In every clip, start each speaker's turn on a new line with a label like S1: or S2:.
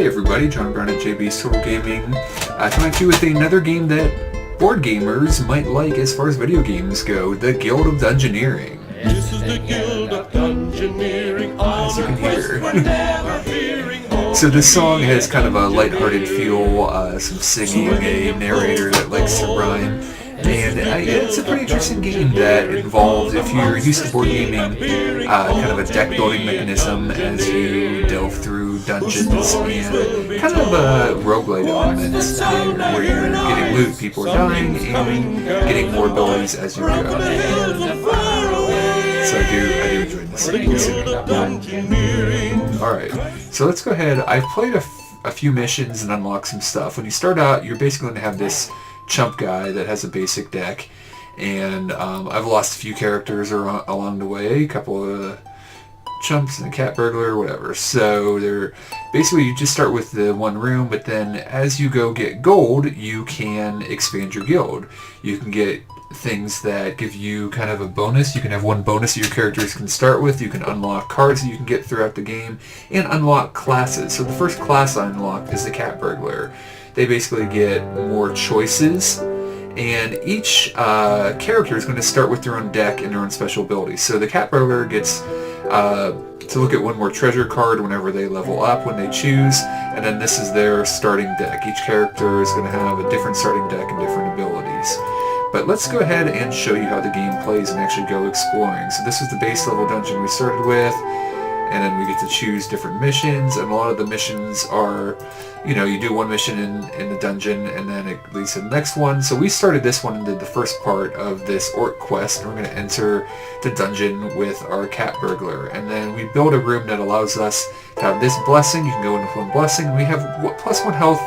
S1: Hey everybody, John Brown at JB's Total Gaming, coming at you with another game that board gamers might like as far as video games go, the Guild of Dungeoneering.
S2: This is the Guild of Dungeoneering,
S1: as you can hear. So this song has kind of a lighthearted feel, some singing, a narrator that likes to rhyme, and it's a pretty interesting game that involves, if you're used to board gaming, kind of a deck building mechanism as you delve through dungeons, and kind of a roguelite element where you're getting loot, people are dying, and getting more abilities as you go. So I do enjoy this. Alright, so let's go ahead. I've played a few missions and unlocked some stuff. When you start out, you're basically going to have this chump guy that has a basic deck, and I've lost a few characters along the way, a couple of chumps and a cat burglar, whatever. So they're basically, you just start with the one room, but then as you go get gold, you can expand your guild. You can get things that give you kind of a bonus. You can have one bonus that your characters can start with. You can unlock cards that you can get throughout the game, and unlock classes. So the first class I unlocked is the cat burglar. They basically get more choices, and each character is going to start with their own deck and their own special abilities. So the cat burglar gets to look at one more treasure card whenever they level up, when they choose, and then this is their starting deck. Each character is going to have a different starting deck and different abilities. But let's go ahead and show you how the game plays and actually go exploring. So this is the base level dungeon we started with, and then we get to choose different missions, and a lot of the missions are, you know, you do one mission in the dungeon and then it leads to the next one. So we started this one and did the first part of this orc quest, and we're going to enter the dungeon with our cat burglar, and then we build a room that allows us to have this blessing. You can go in with one blessing. We have +1 health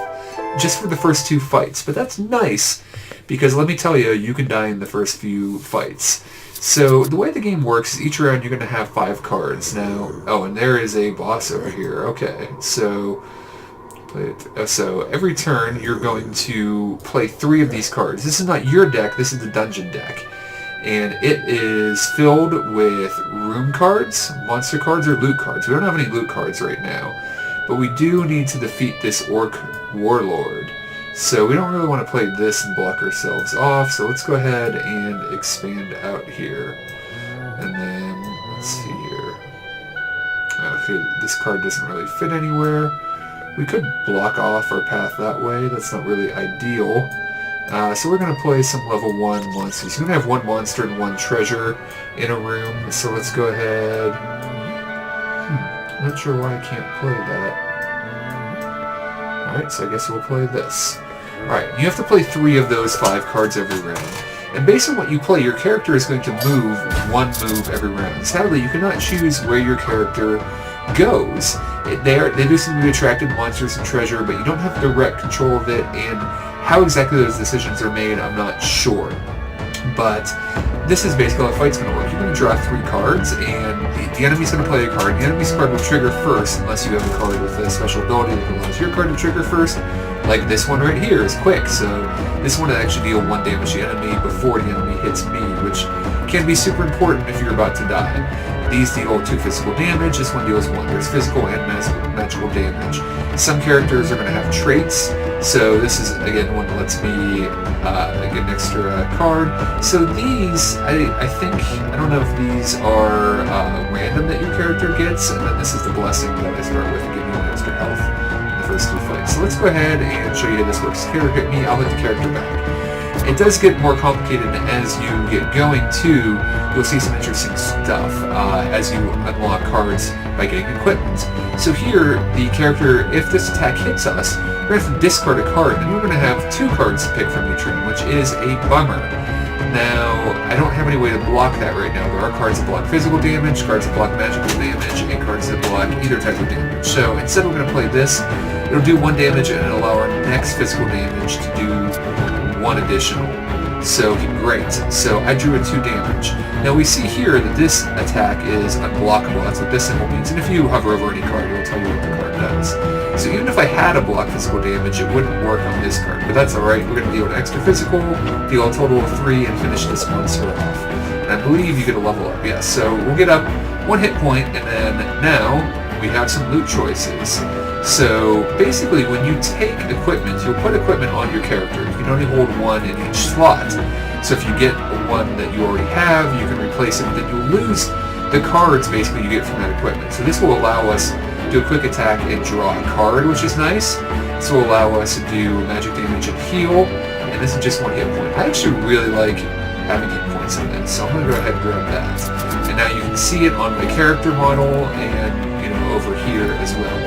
S1: just for the first 2 fights, but that's nice because let me tell you, you can die in the first few fights. So the way the game works is each round you're going to have 5 cards. Now, oh, and there is a boss over here. Okay, so every turn you're going to play 3 of these cards. This is not your deck, this is the dungeon deck. And it is filled with room cards, monster cards, or loot cards. We don't have any loot cards right now, but we do need to defeat this orc warlord. So we don't really want to play this and block ourselves off, so let's go ahead and expand out here. And then, let's see here. Okay, this card doesn't really fit anywhere. We could block off our path that way. That's not really ideal. So we're going to play some level 1 monsters. We're going to have 1 monster and 1 treasure in a room, so let's go ahead. I'm not sure why I can't play that. Alright, so I guess we'll play this. Alright, you have to play 3 of those 5 cards every round. And based on what you play, your character is going to move 1 move every round. Sadly, you cannot choose where your character goes. They do seem to be attracted to monsters and treasure, but you don't have direct control of it, and how exactly those decisions are made, I'm not sure. But this is basically how the fight's going to work. You're going to draw 3 cards, and the enemy's going to play a card. The enemy's card will trigger first, unless you have a card with a special ability that allows your card to trigger first. Like this one right here is quick, so this one will actually deal 1 damage to the enemy before the enemy hits me, which can be super important if you're about to die. These deal 2 physical damage, this one deals 1. There's physical and magical damage. Some characters are going to have traits, so this is, again, one that lets me get an extra card. So these, I think, I don't know if these are random that your character gets, and then this is the blessing that I start with to give you an extra health in the first 2 fights. So let's go ahead and show you how this works. Character hit me, I'll hit the character back. It does get more complicated as you get going too. You'll see some interesting stuff as you unlock cards by getting equipment. So here, the character, if this attack hits us, we're going to have to discard a card, and we're going to have 2 cards to pick from each room, which is a bummer. Now, I don't have any way to block that right now. There are cards that block physical damage, cards that block magical damage, and cards that block either type of damage. So instead we're going to play this. It'll do 1 damage, and it'll allow our next physical damage to do 1 additional. So, great. So I drew a 2 damage. Now we see here that this attack is unblockable. That's what this symbol means. And if you hover over any card, it'll tell you what the card does. So even if I had a block physical damage, it wouldn't work on this card. But that's alright. We're going to deal an extra physical, deal a total of 3, and finish this monster off. And I believe you get a level up. Yes, so we'll get up 1 hit point, and then now we have some loot choices. So basically, when you take equipment, you'll put equipment on your character. You can only hold one in each slot. So if you get one that you already have, you can replace it, but then you'll lose the cards basically you get from that equipment. So this will allow us to do a quick attack and draw a card, which is nice. This will allow us to do magic damage and heal, and this is just one hit point. I actually really like having hit points on this, so I'm going to go ahead and grab that. And now you can see it on my character model and over here as well.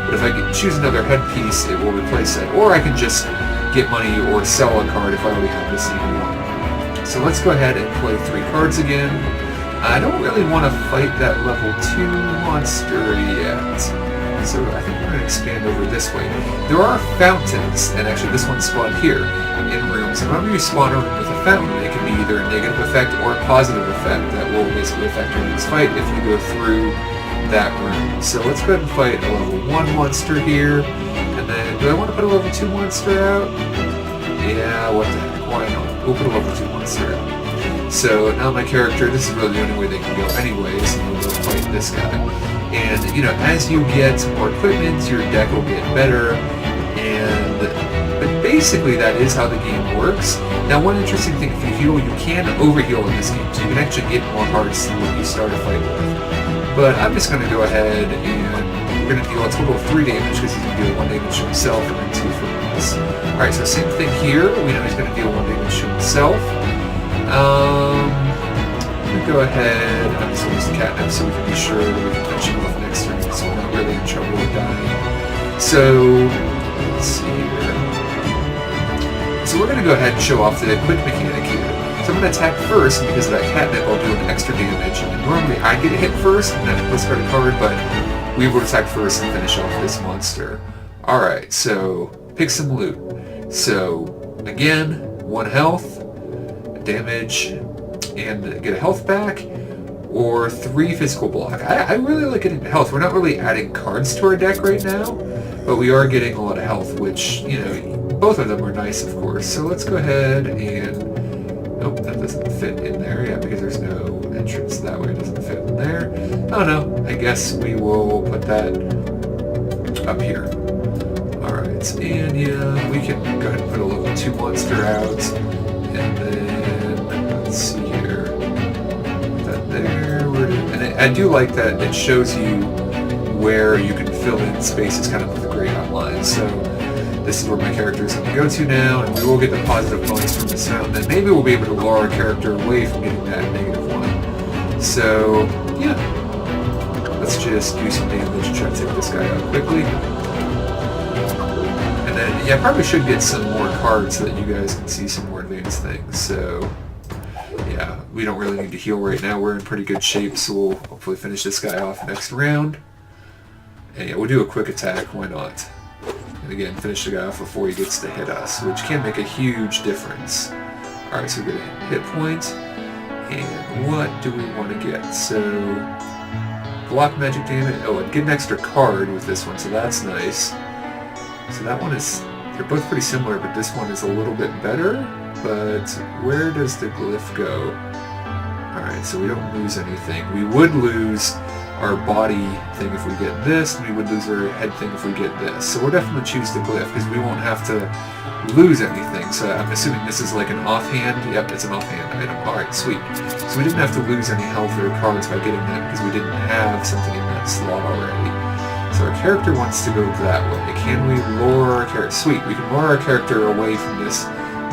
S1: But if I choose another headpiece, it will replace that. Or I can just get money or sell a card if I already have the same one. So let's go ahead and play 3 cards again. I don't really want to fight that level 2 monster yet. So I think we're going to expand over this way. There are fountains, and actually this one spawned here in rooms. And whenever you spawn a room with a fountain, it can be either a negative effect or a positive effect that will basically affect your next fight if you go through that room. So let's go ahead and fight a level 1 monster here. And then, do I want to put a level 2 monster out? Yeah, what the heck, why not? We'll put a level 2 monster out. So now my character, this is really the only way they can go anyways, and we'll go fight this guy. And, as you get more equipment, your deck will get better, but basically that is how the game works. Now one interesting thing, if you heal, you can overheal in this game, so you can actually get more hearts than what you start a fight with. But I'm just going to go ahead and we're going to deal a total of 3 damage because he's going to deal 1 damage to himself and then 2 for us. Alright, so same thing here. We know he's going to deal 1 damage to himself. I'm going to go ahead, I'm just going to use the catnip so we can be sure that we can finish him off next turn so we're not really in trouble with dying. So, let's see here. So we're going to go ahead and show off the quick mechanic here. So I'm going to attack first, and because of that catnip, I'll do an extra damage. And normally I get hit first, and then I discard a card, but we will attack first and finish off this monster. Alright, so pick some loot. So, again, 1 health, damage, and get a health back, or 3 physical block. I really like getting health. We're not really adding cards to our deck right now, but we are getting a lot of health, which, both of them are nice, of course. So let's go ahead and... Nope, that doesn't fit in there. Yeah, because there's no entrance that way. It doesn't fit in there. Oh no, I guess we will put that up here. Alright, and yeah, we can go ahead and put a level 2 monster out. And then, let's see here. Put that there. And I do like that it shows you where you can fill in spaces kind of with a gray outline. So this is where my character is going to go to now, and we will get the positive points from this fountain, and maybe we'll be able to lure our character away from getting that negative 1. So, yeah. Let's just do some damage and try to take this guy out quickly. And then, yeah, I probably should get some more cards so that you guys can see some more advanced things. So, yeah, we don't really need to heal right now. We're in pretty good shape, so we'll hopefully finish this guy off next round. And yeah, we'll do a quick attack. Why not? And again, finish the guy off before he gets to hit us, which can make a huge difference. Alright, so we get a hit point. And what do we want to get? So, block magic damage. Oh, and get an extra card with this one, so that's nice. So that one is, they're both pretty similar, but this one is a little bit better. But where does the glyph go? Alright, so we don't lose anything. We would lose our body thing if we get this, and we would lose our head thing if we get this. So we'll definitely choose the glyph because we won't have to lose anything. So I'm assuming this is like an offhand. Yep, it's an offhand item. Alright, sweet. So we didn't have to lose any health or cards by getting that because we didn't have something in that slot already. So our character wants to go that way. Can we lure our character? Sweet, we can lure our character away from this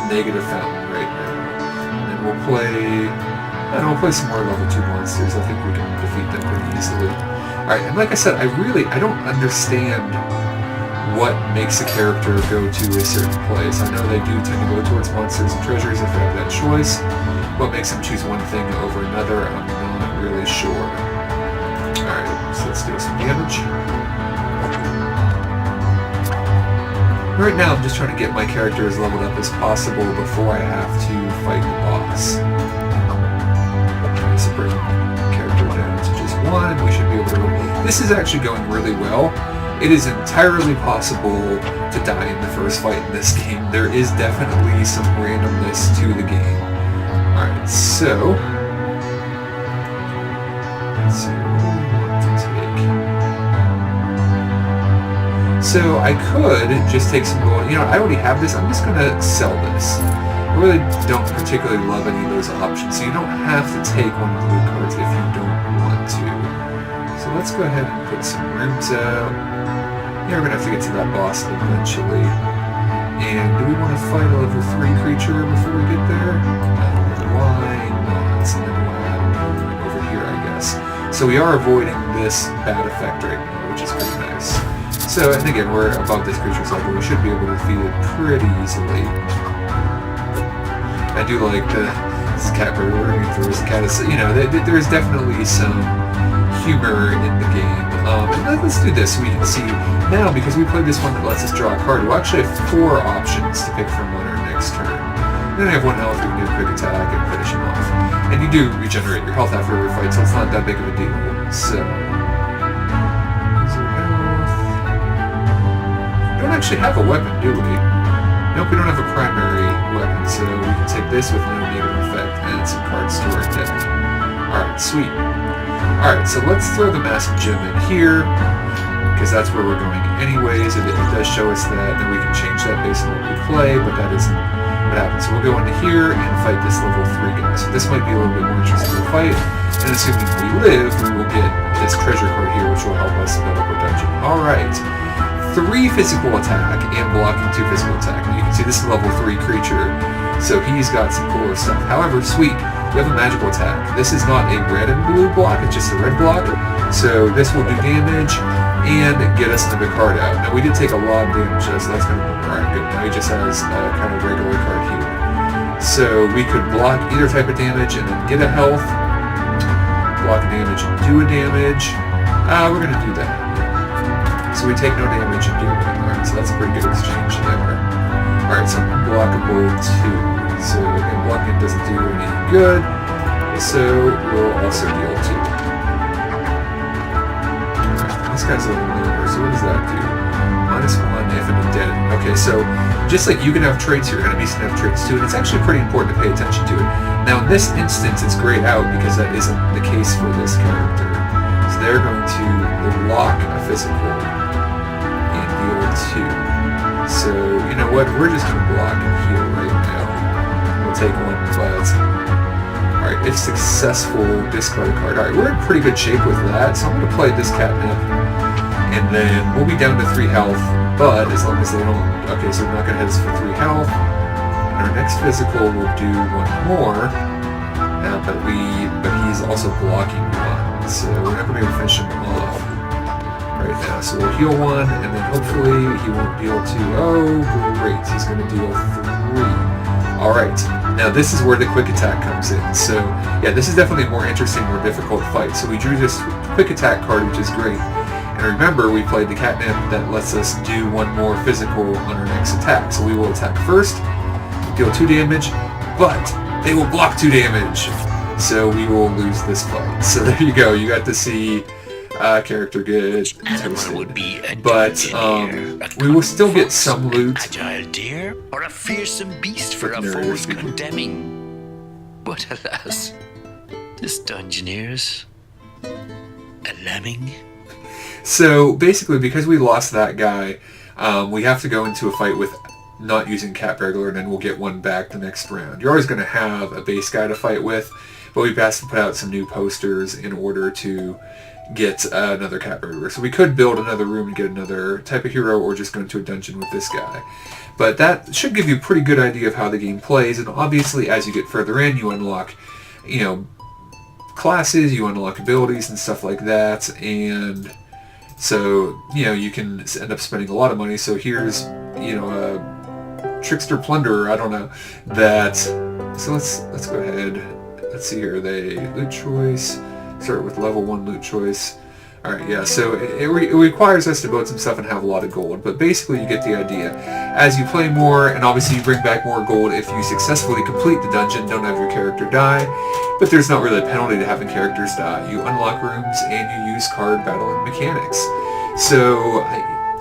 S1: negative fountain right now. And then we'll play... we'll play some more level 2 monsters. I think we can defeat them pretty easily. Alright, and like I said, I don't understand what makes a character go to a certain place. I know they do tend to go towards monsters and treasures if they have that choice. What makes them choose one thing over another, I'm not really sure. Alright, so let's do some damage. Right now I'm just trying to get my character as leveled up as possible before I have to fight the boss. So bring character down to just 1, we should be able to... This is actually going really well. It is entirely possible to die in the first fight in this game. There is definitely some randomness to the game. Alright, so... let's see what we want to take. So I could just take some gold. You know, I already have this. I'm just going to sell this. I really don't particularly love any of those options, so you don't have to take one of the loot cards if you don't want to. So let's go ahead and put some rooms out. Yeah, we're going to have to get to that boss eventually. And do we want to fight a level 3 creature before we get there? Why not? And then we'll add one over here, I guess. So we are avoiding this bad effect right now, which is pretty nice. So, and again, we're above this creature's level. We should be able to defeat it pretty easily. I do like this cat burglar. There's a cat. You know, there's definitely some humor in the game. And let's do this so we can see now, because we played this one that lets us draw a card. We'll actually have 4 options to pick from on our next turn. Then I have 1 health. We can do a quick attack and finish him off. And you do regenerate your health after every fight, so it's not that big of a deal. So, we don't actually have a weapon, do we? Nope, we don't have a primary weapon, so we can take this with no negative effect and some cards to our deck. Alright, sweet. Alright, so let's throw the massive gem in here, because that's where we're going anyways. It does show us that, and we can change that based on what we play, but that isn't what happens. So we'll go into here and fight this level 3 guy. So this might be a little bit more interesting to fight, and assuming we live, we will get this treasure card here, which will help us build up our dungeon. Alright. 3 physical attack and blocking 2 physical attack. And you can see this is a level 3 creature, so he's got some cooler stuff. However, sweet, we have a magical attack. This is not a red and blue block, it's just a red block. So this will do damage and get us another card out. Now we did take a lot of damage, so that's kind of alright, good. Now he just has a kind of regular card here. So we could block either type of damage and then get a health, block damage and do a damage. We're going to do that. So we take no damage and do it. Alright, so that's a pretty good exchange there. Alright, so unblockable 2. So again, blocking doesn't do any good. So we'll also deal 2. Alright, this guy's a little lower, so what does that do? -1 if I'm dead. Okay, so just like you can have traits, your enemies can have traits too, and it's actually pretty important to pay attention to it. Now in this instance, it's grayed out because that isn't the case for this character. So they're going to block a physical. 2. So, you know what, we're just going to block and heal right now. We'll take 1, but... Alright, if successful, discard a card. Alright, we're in pretty good shape with that, so I'm going to play this catnip. And then we'll be down to 3 health, but as long as they don't... Okay, so we're not going to hit us for 3 health. And our next physical will do 1 more. But he's also blocking 1, so we're not going to be able to finish him off right now. So we'll heal 1, and then hopefully he won't deal 2. Oh, great. He's going to deal 3. Alright. Now this is where the quick attack comes in. So, yeah, this is definitely a more interesting, more difficult fight. So we drew this quick attack card, which is great. And remember, we played the catnip that lets us do 1 more physical on our next attack. So we will attack first, deal 2 damage, but they will block 2 damage. So we will lose this fight. So there you go. You got to see... character get toasted. But we will still get some loot.
S3: Agile deer or a fearsome beast for a foe's condemning. But alas, this dungeoneer's a lemming.
S1: So basically, because we lost that guy, we have to go into a fight with not using Cat Burglar, and then we'll get 1 back the next round. You're always going to have a base guy to fight with, but we've asked to put out some new posters in order to get another Cat Burglar. So we could build another room and get another type of hero, or just go into a dungeon with this guy. But that should give you a pretty good idea of how the game plays, and obviously as you get further in, you unlock, you know, classes, you unlock abilities and stuff like that, and so, you know, you can end up spending a lot of money. So here's, you know, a Trickster Plunderer, I don't know, that, so let's go ahead, let's see here, they loot choice, start with level 1 loot choice. Alright, yeah, so it requires us to build some stuff and have a lot of gold, but basically you get the idea. As you play more, and obviously you bring back more gold if you successfully complete the dungeon, don't have your character die, but there's not really a penalty to having characters die. You unlock rooms and you use card battling mechanics. So,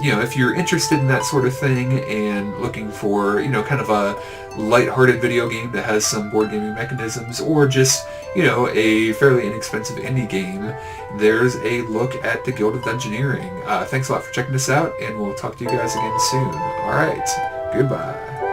S1: if you're interested in that sort of thing and looking for, kind of a light-hearted video game that has some board gaming mechanisms, or just, a fairly inexpensive indie game, there's a look at the Guild of Dungeoneering. Thanks a lot for checking this out, and we'll talk to you guys again soon. All right, goodbye.